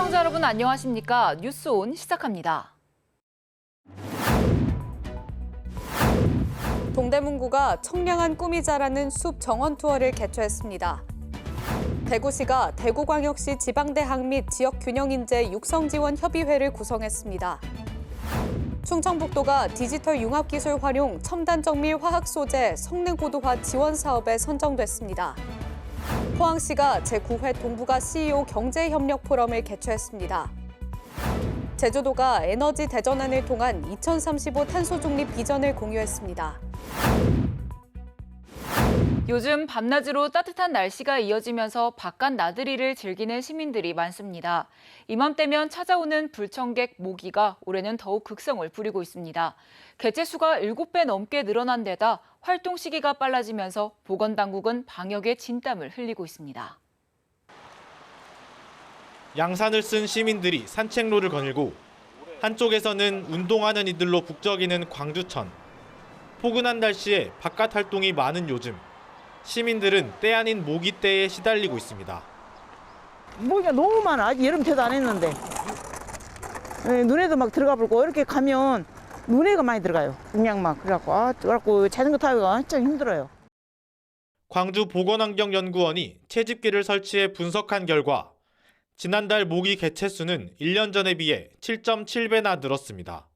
시청자 여러분 안녕하십니까? 뉴스온 시작합니다. 동대문구가 청량한 꿈이 자라는 숲 정원 투어를 개최했습니다. 대구시가 대구광역시 지방대학 및 지역균형인재 육성지원협의회를 구성했습니다. 충청북도가 디지털 융합기술 활용 첨단 정밀 화학 소재 성능 고도화 지원 사업에 선정됐습니다. 포항시가 제9회 동북아 CEO 경제협력 포럼을 개최했습니다. 제주도가 에너지 대전환을 통한 2035 탄소 중립 비전을 공유했습니다. 요즘 밤낮으로 따뜻한 날씨가 이어지면서 바깥 나들이를 즐기는 시민들이 많습니다. 이맘때면 찾아오는 불청객 모기가 올해는 더욱 극성을 부리고 있습니다. 개체수가 7배 넘게 늘어난 데다 활동 시기가 빨라지면서 보건당국은 방역에 진땀을 흘리고 있습니다. 양산을 쓴 시민들이 산책로를 거닐고 한쪽에서는 운동하는 이들로 북적이는 광주천. 포근한 날씨에 바깥 활동이 많은 요즘. 시민들은 때 아닌 모기때에 시달리고 있습니다. 모기가 너무 많아. 아직 여름 태도 안 했는데. 눈에도 막 들어가 버리고 이렇게 가면 눈에가 많이 들어가요. 그냥 막 그래갖고 자전거 타기가 진짜 힘들어요. 광주 보건환경연구원이 채집기를 설치해 분석한 결과 지난달 모기 개체수는 1년 전에 비해 7.7배나 늘었습니다.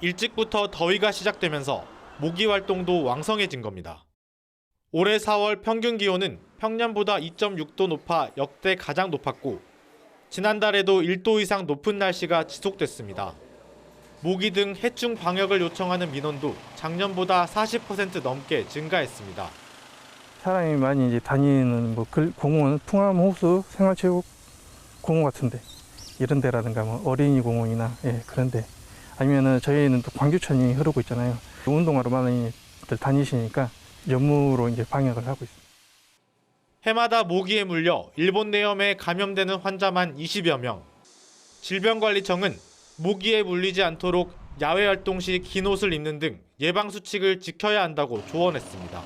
일찍부터 더위가 시작되면서 모기 활동도 왕성해진 겁니다. 올해 4월 평균 기온은 평년보다 2.6도 높아 역대 가장 높았고 지난달에도 1도 이상 높은 날씨가 지속됐습니다. 모기 등 해충 방역을 요청하는 민원도 작년보다 40% 넘게 증가했습니다. 사람이 많이 이제 다니는 공원, 풍암호수, 생활체육 공원 같은데 이런 데라든가 어린이 공원이나 그런데 아니면은 저희는 또 광주천이 흐르고 있잖아요. 운동하러 많이들 다니시니까 연무로 이제 방역을 하고 있습니다. 해마다 모기에 물려 일본 내염에 감염되는 환자만 20여 명. 질병관리청은 모기에 물리지 않도록 야외 활동 시 긴 옷을 입는 등 예방 수칙을 지켜야 한다고 조언했습니다.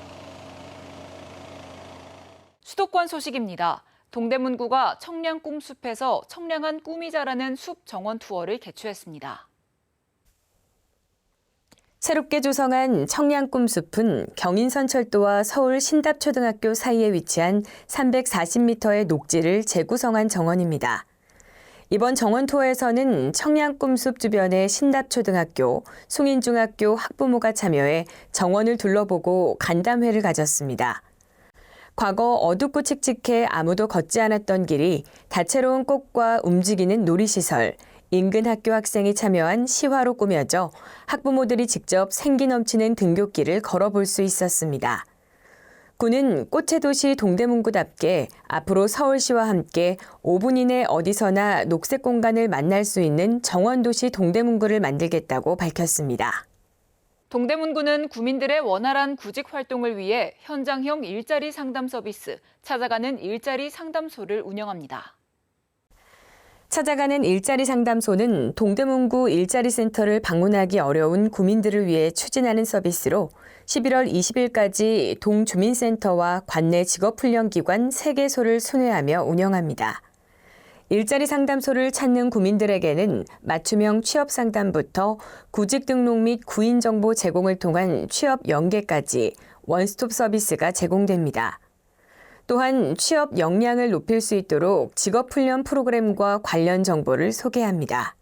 수도권 소식입니다. 동대문구가 청량꿈숲에서 청량한 꿈이 자라는 숲 정원 투어를 개최했습니다. 새롭게 조성한 청량꿈숲은 경인선철도와 서울 신답초등학교 사이에 위치한 340m의 녹지를 재구성한 정원입니다. 이번 정원 투어에서는 청량꿈숲 주변의 신답초등학교, 숭인중학교 학부모가 참여해 정원을 둘러보고 간담회를 가졌습니다. 과거 어둡고 칙칙해 아무도 걷지 않았던 길이 다채로운 꽃과 움직이는 놀이시설, 인근 학교 학생이 참여한 시화로 꾸며져 학부모들이 직접 생기 넘치는 등굣길을 걸어볼 수 있었습니다. 구는 꽃의 도시 동대문구답게 앞으로 서울시와 함께 5분 이내 어디서나 녹색 공간을 만날 수 있는 정원도시 동대문구를 만들겠다고 밝혔습니다. 동대문구는 구민들의 원활한 구직 활동을 위해 현장형 일자리 상담 서비스, 찾아가는 일자리 상담소를 운영합니다. 찾아가는 일자리 상담소는 동대문구 일자리센터를 방문하기 어려운 구민들을 위해 추진하는 서비스로 11월 20일까지 동주민센터와 관내 직업훈련기관 3개소를 순회하며 운영합니다. 일자리 상담소를 찾는 구민들에게는 맞춤형 취업 상담부터 구직 등록 및 구인 정보 제공을 통한 취업 연계까지 원스톱 서비스가 제공됩니다. 또한 취업 역량을 높일 수 있도록 직업훈련 프로그램과 관련 정보를 소개합니다.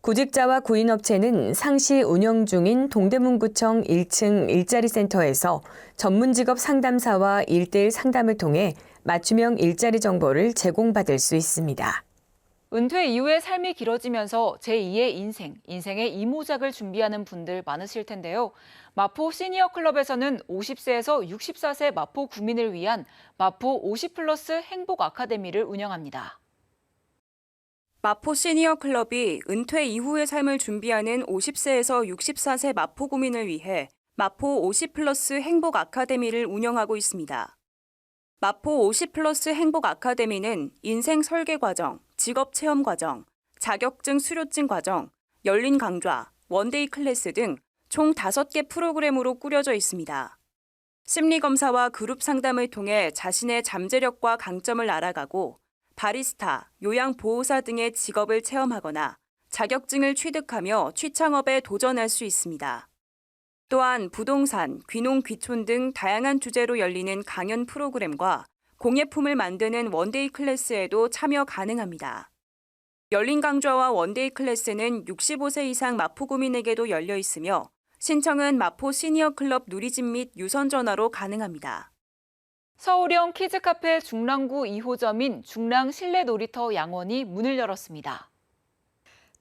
구직자와 구인업체는 상시 운영 중인 동대문구청 1층 일자리센터에서 전문직업 상담사와 1:1 상담을 통해 맞춤형 일자리 정보를 제공받을 수 있습니다. 은퇴 이후의 삶이 길어지면서 제2의 인생의 이모작을 준비하는 분들 많으실 텐데요. 마포 시니어 클럽에서는 50세에서 64세 마포 구민을 위한 마포 50플러스 행복 아카데미를 운영합니다. 마포 시니어 클럽이 은퇴 이후의 삶을 준비하는 50세에서 64세 마포 구민을 위해 마포 50플러스 행복 아카데미를 운영하고 있습니다. 마포 50플러스 행복 아카데미는 인생 설계 과정, 직업 체험 과정, 자격증 수료증 과정, 열린 강좌, 원데이 클래스 등 총 5개 프로그램으로 꾸려져 있습니다. 심리검사와 그룹 상담을 통해 자신의 잠재력과 강점을 알아가고 바리스타, 요양보호사 등의 직업을 체험하거나 자격증을 취득하며 취창업에 도전할 수 있습니다. 또한 부동산, 귀농, 귀촌 등 다양한 주제로 열리는 강연 프로그램과 공예품을 만드는 원데이 클래스에도 참여 가능합니다. 열린 강좌와 원데이 클래스는 65세 이상 마포구민에게도 열려 있으며 신청은 마포 시니어 클럽 누리집 및 유선 전화로 가능합니다. 서울형 키즈카페 중랑구 2호점인 중랑 실내 놀이터 양원이 문을 열었습니다.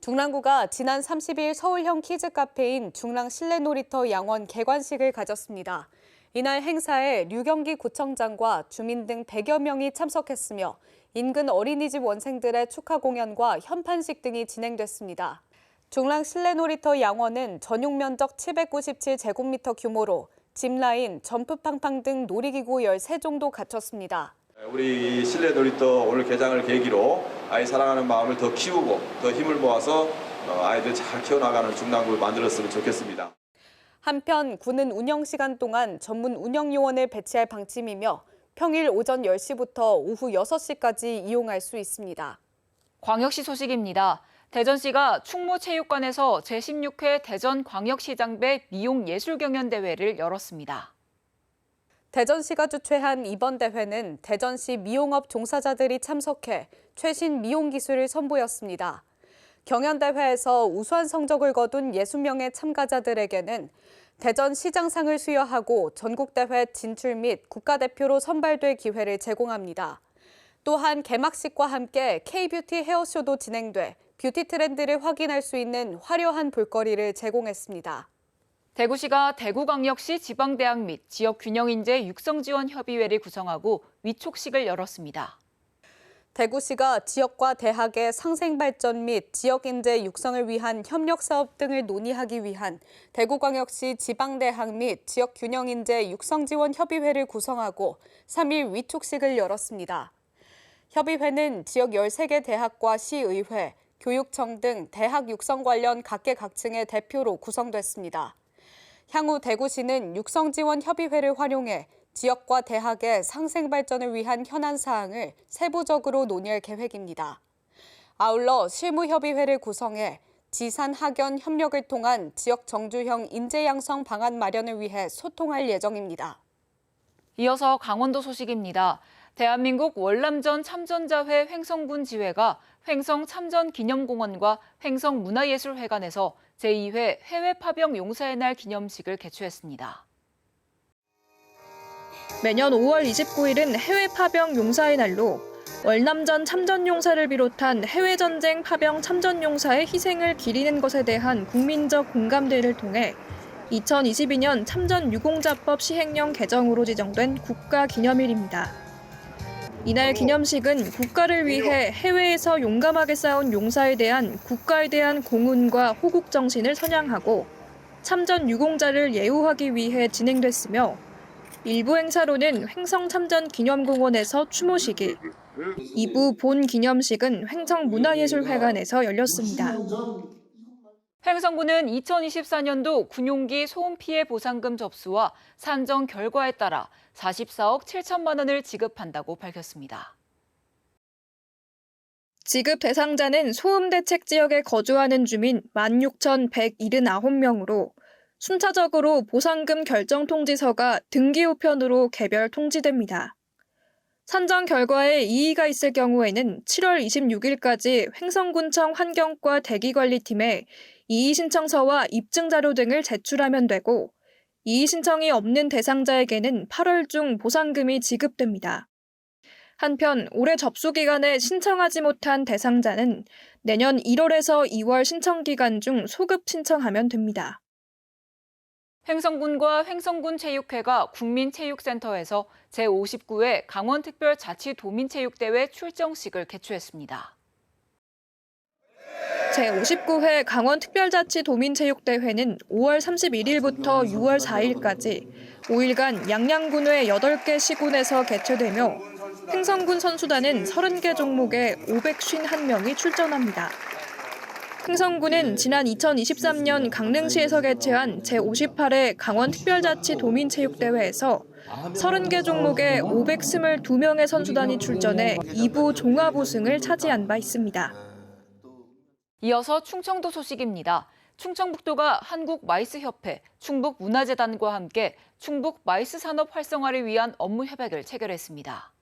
중랑구가 지난 30일 서울형 키즈카페인 중랑 실내놀이터 양원 개관식을 가졌습니다. 이날 행사에 류경기 구청장과 주민 등 100여 명이 참석했으며 인근 어린이집 원생들의 축하 공연과 현판식 등이 진행됐습니다. 중랑 실내놀이터 양원은 전용 면적 797제곱미터 규모로 짚라인, 점프팡팡 등 놀이기구 13종도 갖췄습니다. 우리 실내 놀이터 오늘 개장을 계기로 아이 사랑하는 마음을 더 키우고 더 힘을 모아서 아이들 잘 키워나가는 중랑구를 만들었으면 좋겠습니다. 한편 구는 운영 시간 동안 전문 운영 요원을 배치할 방침이며 평일 오전 10시부터 오후 6시까지 이용할 수 있습니다. 광역시 소식입니다. 대전시가 충무체육관에서 제16회 대전광역시장배 미용예술경연대회를 열었습니다. 대전시가 주최한 이번 대회는 대전시 미용업 종사자들이 참석해 최신 미용 기술을 선보였습니다. 경연대회에서 우수한 성적을 거둔 60명의 참가자들에게는 대전시장상을 수여하고 전국대회 진출 및 국가대표로 선발될 기회를 제공합니다. 또한 개막식과 함께 K-뷰티 헤어쇼도 진행돼 뷰티 트렌드를 확인할 수 있는 화려한 볼거리를 제공했습니다. 대구시가 대구광역시 지방대학 및 지역균형인재 육성지원협의회를 구성하고 위촉식을 열었습니다. 대구시가 지역과 대학의 상생발전 및 지역인재 육성을 위한 협력사업 등을 논의하기 위한 대구광역시 지방대학 및 지역균형인재 육성지원협의회를 구성하고 3일 위촉식을 열었습니다. 협의회는 지역 13개 대학과 시의회, 교육청 등 대학 육성 관련 각계각층의 대표로 구성됐습니다. 향후 대구시는 육성지원협의회를 활용해 지역과 대학의 상생발전을 위한 현안사항을 세부적으로 논의할 계획입니다. 아울러 실무협의회를 구성해 지산 학연 협력을 통한 지역 정주형 인재 양성 방안 마련을 위해 소통할 예정입니다. 이어서 강원도 소식입니다. 대한민국 월남전 참전자회 횡성군 지회가 횡성 참전기념공원과 횡성문화예술회관에서 제2회 해외파병 용사의 날 기념식을 개최했습니다. 매년 5월 29일은 해외파병 용사의 날로 월남전 참전용사를 비롯한 해외전쟁 파병 참전용사의 희생을 기리는 것에 대한 국민적 공감대를 통해 2022년 참전유공자법 시행령 개정으로 지정된 국가기념일입니다. 이날 기념식은 국가를 위해 해외에서 용감하게 싸운 용사에 대한 국가에 대한 공훈과 호국 정신을 선양하고 참전 유공자를 예우하기 위해 진행됐으며 일부 행사로는 횡성참전기념공원에서 추모식이, 2부 본 기념식은 횡성문화예술회관에서 열렸습니다. 횡성군은 2024년도 군용기 소음 피해 보상금 접수와 산정 결과에 따라 44억 7천만 원을 지급한다고 밝혔습니다. 지급 대상자는 소음 대책 지역에 거주하는 주민 16,179명으로 순차적으로 보상금 결정 통지서가 등기 우편으로 개별 통지됩니다. 산정 결과에 이의가 있을 경우에는 7월 26일까지 횡성군청 환경과 대기관리팀에 이의 신청서와 입증 자료 등을 제출하면 되고 이의 신청이 없는 대상자에게는 8월 중 보상금이 지급됩니다. 한편 올해 접수 기간에 신청하지 못한 대상자는 내년 1월에서 2월 신청 기간 중 소급 신청하면 됩니다. 횡성군과 횡성군체육회가 국민체육센터에서 제59회 강원특별자치도민체육대회 출정식을 개최했습니다. 제59회 강원특별자치도민체육대회는 5월 31일부터 6월 4일까지 5일간 양양군의 8개 시군에서 개최되며 횡성군 선수단은 30개 종목에 551명이 출전합니다. 횡성군은 지난 2023년 강릉시에서 개최한 제58회 강원특별자치도민체육대회에서 30개 종목에 522명의 선수단이 출전해 2부 종합 우승을 차지한 바 있습니다. 이어서 충청도 소식입니다. 충청북도가 한국마이스협회, 충북문화재단과 함께 충북 마이스 산업 활성화를 위한 업무 협약을 체결했습니다.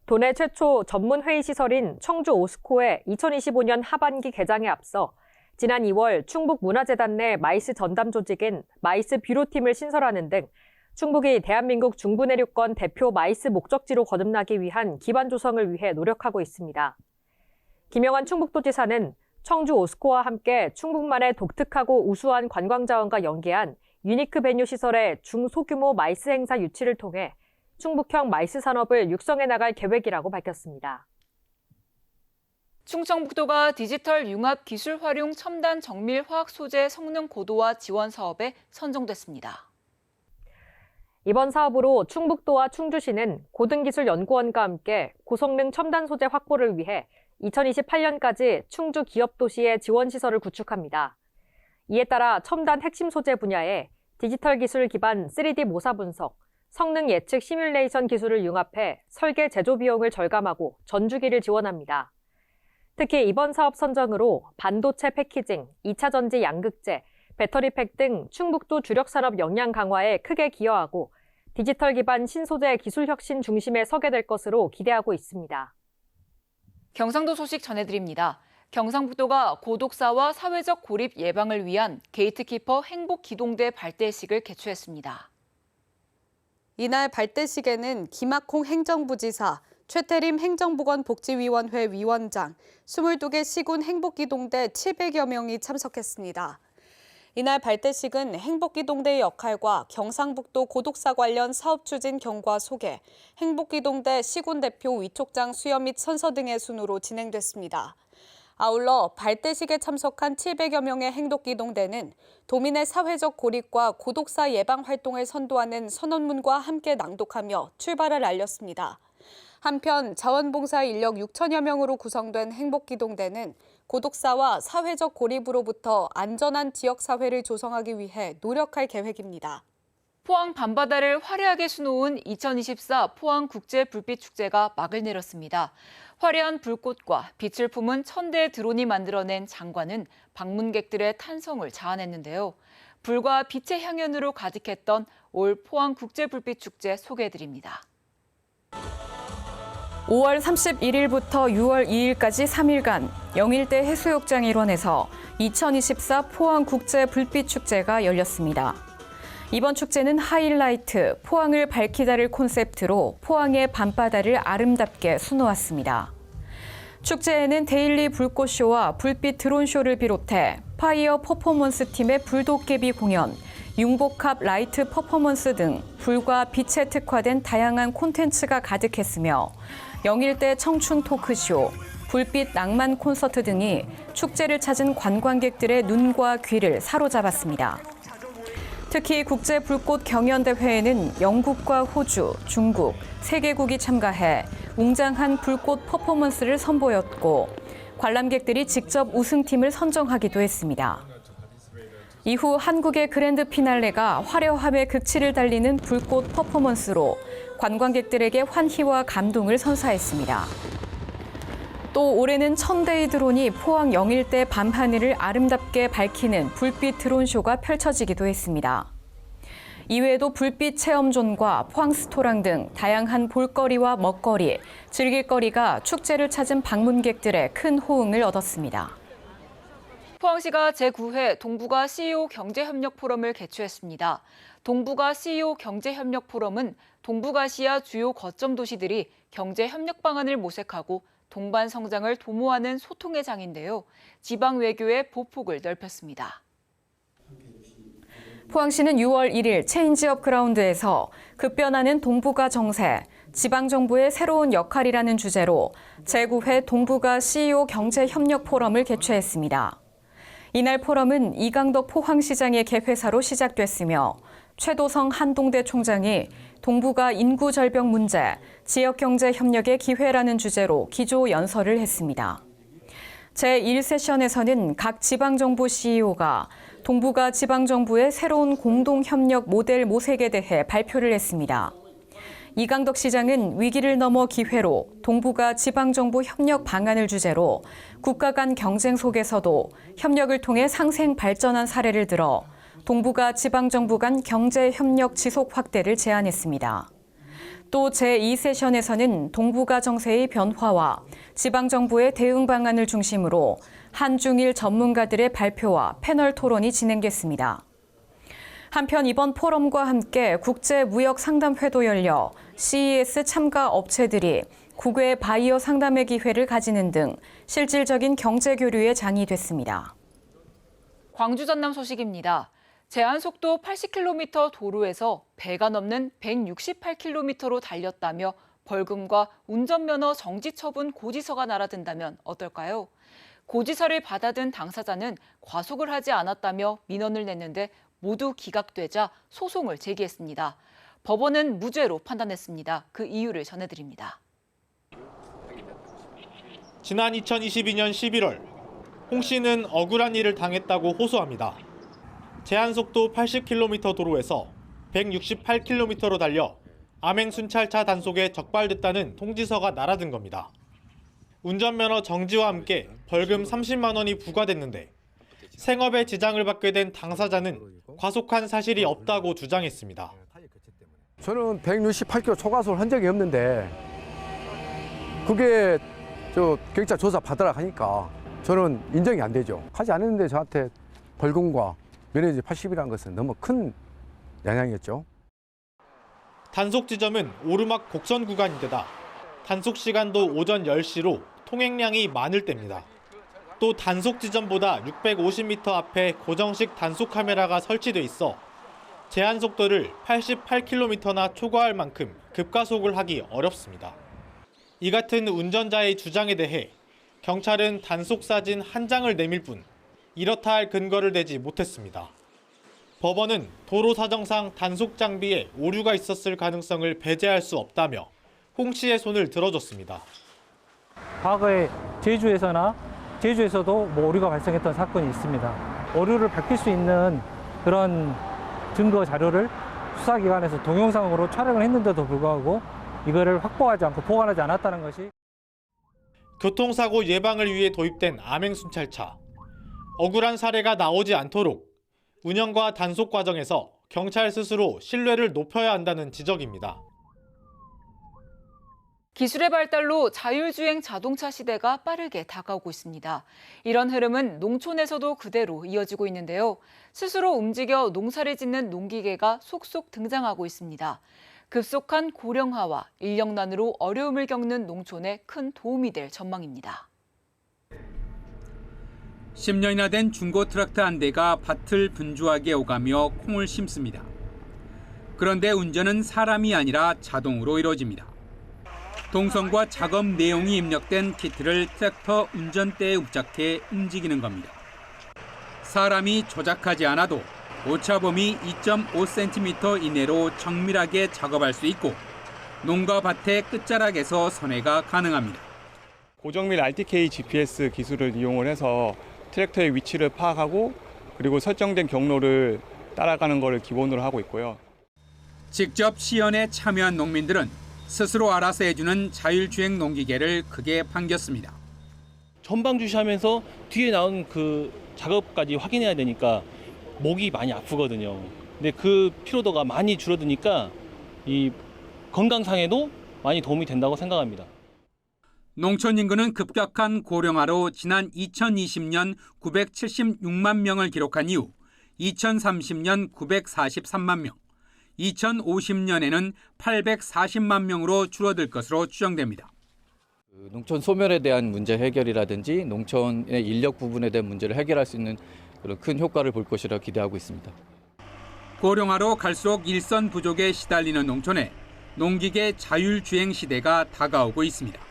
도내 최초 전문 회의 시설인 청주 오스코의 2025년 하반기 개장에 앞서 지난 2월 충북문화재단 내 마이스 전담 조직인 마이스 뷰로팀을 신설하는 등 충북이 대한민국 중부내륙권 대표 마이스 목적지로 거듭나기 위한 기반 조성을 위해 노력하고 있습니다. 김영환 충북도지사는 청주 오스코와 함께 충북만의 독특하고 우수한 관광자원과 연계한 유니크 베뉴 시설의 중소규모 마이스 행사 유치를 통해 충북형 마이스 산업을 육성해 나갈 계획이라고 밝혔습니다. 충청북도가 디지털 융합 기술 활용 첨단 정밀 화학 소재 성능 고도화 지원 사업에 선정됐습니다. 이번 사업으로 충북도와 충주시는 고등기술연구원과 함께 고성능 첨단 소재 확보를 위해 2028년까지 충주 기업도시의 지원시설을 구축합니다. 이에 따라 첨단 핵심 소재 분야에 디지털 기술 기반 3D 모사 분석, 성능 예측 시뮬레이션 기술을 융합해 설계 제조 비용을 절감하고 전주기를 지원합니다. 특히 이번 사업 선정으로 반도체 패키징, 2차 전지 양극재, 배터리팩 등 충북도 주력 산업 역량 강화에 크게 기여하고 디지털 기반 신소재 기술 혁신 중심에 서게 될 것으로 기대하고 있습니다. 경상도 소식 전해드립니다. 경상북도가 고독사와 사회적 고립 예방을 위한 게이트키퍼 행복기동대 발대식을 개최했습니다. 이날 발대식에는 김학홍 행정부지사, 최태림 행정보건복지위원회 위원장, 22개 시군 행복기동대 700여 명이 참석했습니다. 이날 발대식은 행복기동대의 역할과 경상북도 고독사 관련 사업 추진 경과 소개, 행복기동대 시군 대표 위촉장 수여 및 선서 등의 순으로 진행됐습니다. 아울러 발대식에 참석한 700여 명의 행복기동대는 도민의 사회적 고립과 고독사 예방 활동을 선도하는 선언문과 함께 낭독하며 출발을 알렸습니다. 한편 자원봉사 인력 6천여 명으로 구성된 행복기동대는 고독사와 사회적 고립으로부터 안전한 지역사회를 조성하기 위해 노력할 계획입니다. 포항 밤바다를 화려하게 수놓은 2024 포항국제불빛축제가 막을 내렸습니다. 화려한 불꽃과 빛을 품은 1000대의 드론이 만들어낸 장관은 방문객들의 탄성을 자아냈는데요. 불과 빛의 향연으로 가득했던 올 포항국제불빛축제 소개해드립니다. 5월 31일부터 6월 2일까지 3일간 영일대 해수욕장 일원에서 2024 포항국제불빛축제가 열렸습니다. 이번 축제는 하이라이트, 포항을 밝히다를 콘셉트로 포항의 밤바다를 아름답게 수놓았습니다. 축제에는 데일리 불꽃쇼와 불빛 드론쇼를 비롯해 파이어 퍼포먼스 팀의 불도깨비 공연, 융복합 라이트 퍼포먼스 등 불과 빛에 특화된 다양한 콘텐츠가 가득했으며 영일대 청춘 토크쇼, 불빛 낭만 콘서트 등이 축제를 찾은 관광객들의 눈과 귀를 사로잡았습니다. 특히 국제불꽃 경연대회에는 영국과 호주, 중국, 3개국이 참가해 웅장한 불꽃 퍼포먼스를 선보였고 관람객들이 직접 우승팀을 선정하기도 했습니다. 이후 한국의 그랜드 피날레가 화려함의 극치를 달리는 불꽃 퍼포먼스로 관광객들에게 환희와 감동을 선사했습니다. 또 올해는 1000대의 드론이 포항 영일대 밤하늘을 아름답게 밝히는 불빛 드론쇼가 펼쳐지기도 했습니다. 이외에도 불빛 체험존과 포항스토랑 등 다양한 볼거리와 먹거리, 즐길거리가 축제를 찾은 방문객들의 큰 호응을 얻었습니다. 포항시가 제9회 동북아 CEO 경제협력 포럼을 개최했습니다. 동북아 CEO 경제협력 포럼은 동북아시아 주요 거점 도시들이 경제협력 방안을 모색하고 동반 성장을 도모하는 소통의 장인데요. 지방 외교의 보폭을 넓혔습니다. 포항시는 6월 1일 체인지업 그라운드에서 급변하는 동북아 정세, 지방정부의 새로운 역할이라는 주제로 제9회 동북아 CEO 경제협력 포럼을 개최했습니다. 이날 포럼은 이강덕 포항시장의 개회사로 시작됐으며 최도성 한동대 총장이 동북아 인구 절벽 문제, 지역경제 협력의 기회라는 주제로 기조 연설을 했습니다. 제1세션에서는 각 지방정부 CEO가 동북아 지방정부의 새로운 공동협력 모델 모색에 대해 발표를 했습니다. 이강덕 시장은 위기를 넘어 기회로 동북아 지방정부 협력 방안을 주제로 국가 간 경쟁 속에서도 협력을 통해 상생 발전한 사례를 들어 동북아 지방정부 간 경제협력 지속 확대를 제안했습니다. 또 제2세션에서는 동북아 정세의 변화와 지방정부의 대응 방안을 중심으로 한중일 전문가들의 발표와 패널 토론이 진행됐습니다. 한편 이번 포럼과 함께 국제무역상담회도 열려 CES 참가 업체들이 국외 바이어 상담의 기회를 가지는 등 실질적인 경제교류의 장이 됐습니다. 광주 전남 소식입니다. 제한속도 80km 도로에서 배가 넘는 168km로 달렸다며 벌금과 운전면허 정지 처분 고지서가 날아든다면 어떨까요? 고지서를 받아든 당사자는 과속을 하지 않았다며 민원을 냈는데 모두 기각되자 소송을 제기했습니다. 법원은 무죄로 판단했습니다. 그 이유를 전해드립니다. 지난 2022년 11월 홍 씨는 억울한 일을 당했다고 호소합니다. 제한속도 80km 도로에서 168km로 달려 암행 순찰차 단속에 적발됐다는 통지서가 날아든 겁니다. 운전면허 정지와 함께 벌금 30만 원이 부과됐는데 생업에 지장을 받게 된 당사자는 과속한 사실이 없다고 주장했습니다. 저는 168km 초과속을 한 적이 없는데 그게 경찰 조사 받으라 하니까 저는 인정이 안 되죠. 하지 않았는데 저한테 벌금과 면허지 80이라는 것은 너무 큰 영향이었죠. 단속 지점은 오르막 곡선 구간인데다 단속 시간도 오전 10시로 통행량이 많을 때입니다. 또 단속 지점보다 650m 앞에 고정식 단속 카메라가 설치돼 있어 제한 속도를 88km나 초과할 만큼 급가속을 하기 어렵습니다. 이 같은 운전자의 주장에 대해 경찰은 단속 사진 한 장을 내밀 뿐 이렇다 할 근거를 대지 못했습니다. 법원은 도로 사정상 단속 장비에 오류가 있었을 가능성을 배제할 수 없다며 홍 씨의 손을 들어줬습니다. 과거에 제주에서도 오류가 발생했던 사건이 있습니다. 오류를 밝힐 수 있는 그런 증거 자료를 수사기관에서 동영상으로 촬영을 했는데도 불구하고 이거를 확보하지 않고 보관하지 않았다는 것이 교통사고 예방을 위해 도입된 암행순찰차. 억울한 사례가 나오지 않도록 운영과 단속 과정에서 경찰 스스로 신뢰를 높여야 한다는 지적입니다. 기술의 발달로 자율주행 자동차 시대가 빠르게 다가오고 있습니다. 이런 흐름은 농촌에서도 그대로 이어지고 있는데요. 스스로 움직여 농사를 짓는 농기계가 속속 등장하고 있습니다. 급속한 고령화와 인력난으로 어려움을 겪는 농촌에 큰 도움이 될 전망입니다. 10년이나 된 중고 트랙터 한 대가 밭을 분주하게 오가며 콩을 심습니다. 그런데 운전은 사람이 아니라 자동으로 이루어집니다. 동선과 작업 내용이 입력된 키트를 트랙터 운전대에 उप작해 움직이는 겁니다. 사람이 조작하지 않아도 오차범위 2.5cm 이내로 정밀하게 작업할 수 있고 농가 밭의 끝자락에서 선회가 가능합니다. 고정밀 RTK GPS 기술을 이용을 해서 트랙터의 위치를 파악하고 그리고 설정된 경로를 따라가는 것을 기본으로 하고 있고요. 직접 시연에 참여한 농민들은 스스로 알아서 해주는 자율주행 농기계를 크게 반겼습니다. 전방 주시하면서 뒤에 나온 그 작업까지 확인해야 되니까 목이 많이 아프거든요. 근데 그 피로도가 많이 줄어드니까 이 건강상에도 많이 도움이 된다고 생각합니다. 농촌 인구는 급격한 고령화로 지난 2020년 976만 명을 기록한 이후 2030년 943만 명, 2050년에는 840만 명으로 줄어들 것으로 추정됩니다. 농촌 소멸에 대한 문제 해결이라든지 농촌의 인력 부분에 대한 문제를 해결할 수 있는 그런 큰 효과를 볼 것이라 기대하고 있습니다. 고령화로 갈수록 일선 부족에 시달리는 농촌에 농기계 자율주행 시대가 다가오고 있습니다.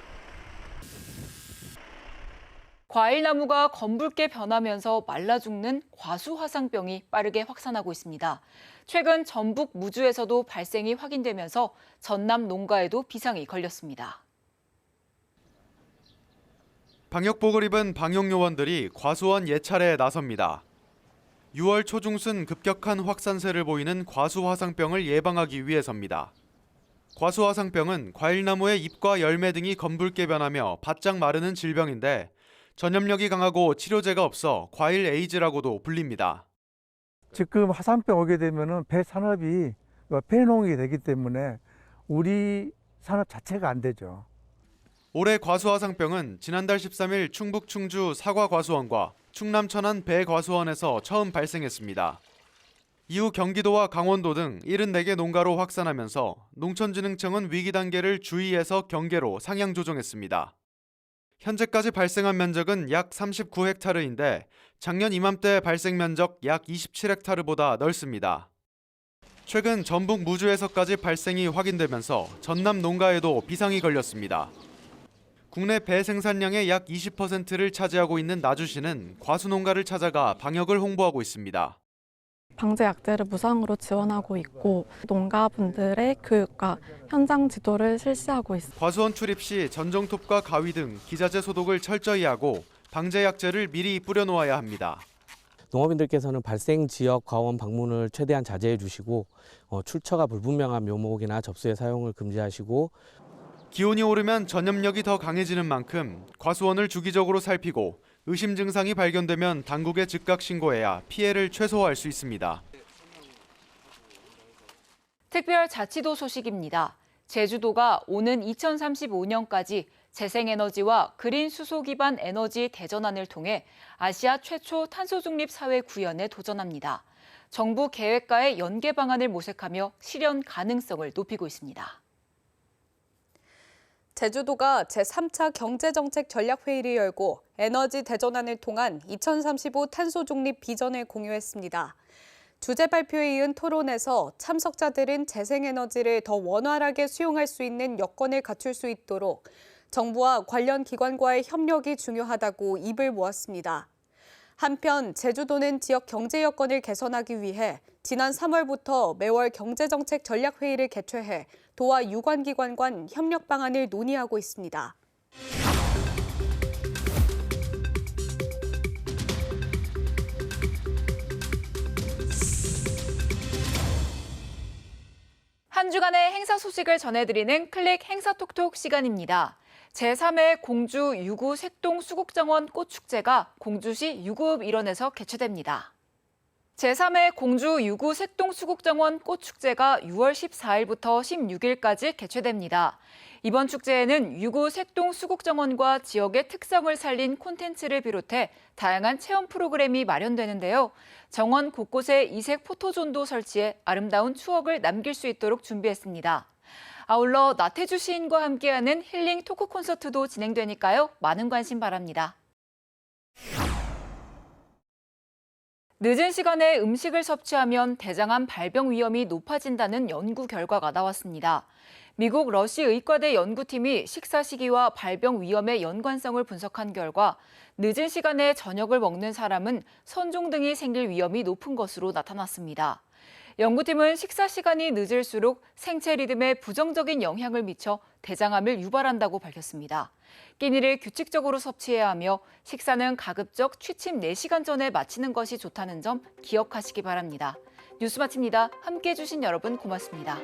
과일나무가 검붉게 변하면서 말라 죽는 과수화상병이 빠르게 확산하고 있습니다. 최근 전북 무주에서도 발생이 확인되면서 전남 농가에도 비상이 걸렸습니다. 방역복을 입은 방역요원들이 과수원 예찰에 나섭니다. 6월 초중순 급격한 확산세를 보이는 과수화상병을 예방하기 위해서입니다. 과수화상병은 과일나무의 잎과 열매 등이 검붉게 변하며 바짝 마르는 질병인데 전염력이 강하고 치료제가 없어 과일 에이즈라고도 불립니다. 지금 화상병 오게 되면은 배 산업이 폐농이 되기 때문에 우리 산업 자체가 안 되죠. 올해 과수화상병은 지난달 13일 충북 충주 사과과수원과 충남 천안 배과수원에서 처음 발생했습니다. 이후 경기도와 강원도 등 74개 농가로 확산하면서 농촌진흥청은 위기 단계를 주의에서 경계로 상향 조정했습니다. 현재까지 발생한 면적은 약 39헥타르인데 작년 이맘때 발생 면적 약 27헥타르보다 넓습니다. 최근 전북 무주에서까지 발생이 확인되면서 전남 농가에도 비상이 걸렸습니다. 국내 배 생산량의 약 20%를 차지하고 있는 나주시는 과수농가를 찾아가 방역을 홍보하고 있습니다. 방제 약제를 무상으로 지원하고 있고 농가분들의 교육과 현장 지도를 실시하고 있습니다. 과수원 출입 시 전정톱과 가위 등 기자재 소독을 철저히 하고 방제 약제를 미리 뿌려놓아야 합니다. 농업인들께서는 발생 지역 과원 방문을 최대한 자제해 주시고 출처가 불분명한 묘목이나 접수의 사용을 금지하시고 기온이 오르면 전염력이 더 강해지는 만큼 과수원을 주기적으로 살피고 의심 증상이 발견되면 당국에 즉각 신고해야 피해를 최소화할 수 있습니다. 특별자치도 소식입니다. 제주도가 오는 2035년까지 재생에너지와 그린 수소 기반 에너지 대전환을 통해 아시아 최초 탄소 중립 사회 구현에 도전합니다. 정부 계획과의 연계 방안을 모색하며 실현 가능성을 높이고 있습니다. 제주도가 제3차 경제정책 전략회의를 열고 에너지 대전환을 통한 2035 탄소 중립 비전을 공유했습니다. 주제 발표에 이은 토론에서 참석자들은 재생에너지를 더 원활하게 수용할 수 있는 여건을 갖출 수 있도록 정부와 관련 기관과의 협력이 중요하다고 입을 모았습니다. 한편 제주도는 지역 경제 여건을 개선하기 위해 지난 3월부터 매월 경제정책 전략회의를 개최해 도와 유관기관 간 협력 방안을 논의하고 있습니다. 한 주간의 행사 소식을 전해드리는 클릭 행사톡톡 시간입니다. 제3회 공주 유구 색동 수국정원 꽃축제가 공주시 유구읍 일원에서 개최됩니다. 제3회 공주 유구 색동 수국정원 꽃축제가 6월 14일부터 16일까지 개최됩니다. 이번 축제에는 유구 색동 수국정원과 지역의 특성을 살린 콘텐츠를 비롯해 다양한 체험 프로그램이 마련되는데요. 정원 곳곳에 이색 포토존도 설치해 아름다운 추억을 남길 수 있도록 준비했습니다. 아울러 나태주 시인과 함께하는 힐링 토크 콘서트도 진행되니까요. 많은 관심 바랍니다. 늦은 시간에 음식을 섭취하면 대장암 발병 위험이 높아진다는 연구 결과가 나왔습니다. 미국 러시 의과대 연구팀이 식사 시기와 발병 위험의 연관성을 분석한 결과 늦은 시간에 저녁을 먹는 사람은 선종 등이 생길 위험이 높은 것으로 나타났습니다. 연구팀은 식사 시간이 늦을수록 생체 리듬에 부정적인 영향을 미쳐 대장암을 유발한다고 밝혔습니다. 끼니를 규칙적으로 섭취해야 하며 식사는 가급적 취침 4시간 전에 마치는 것이 좋다는 점 기억하시기 바랍니다. 뉴스 마칩니다. 함께해 주신 여러분 고맙습니다.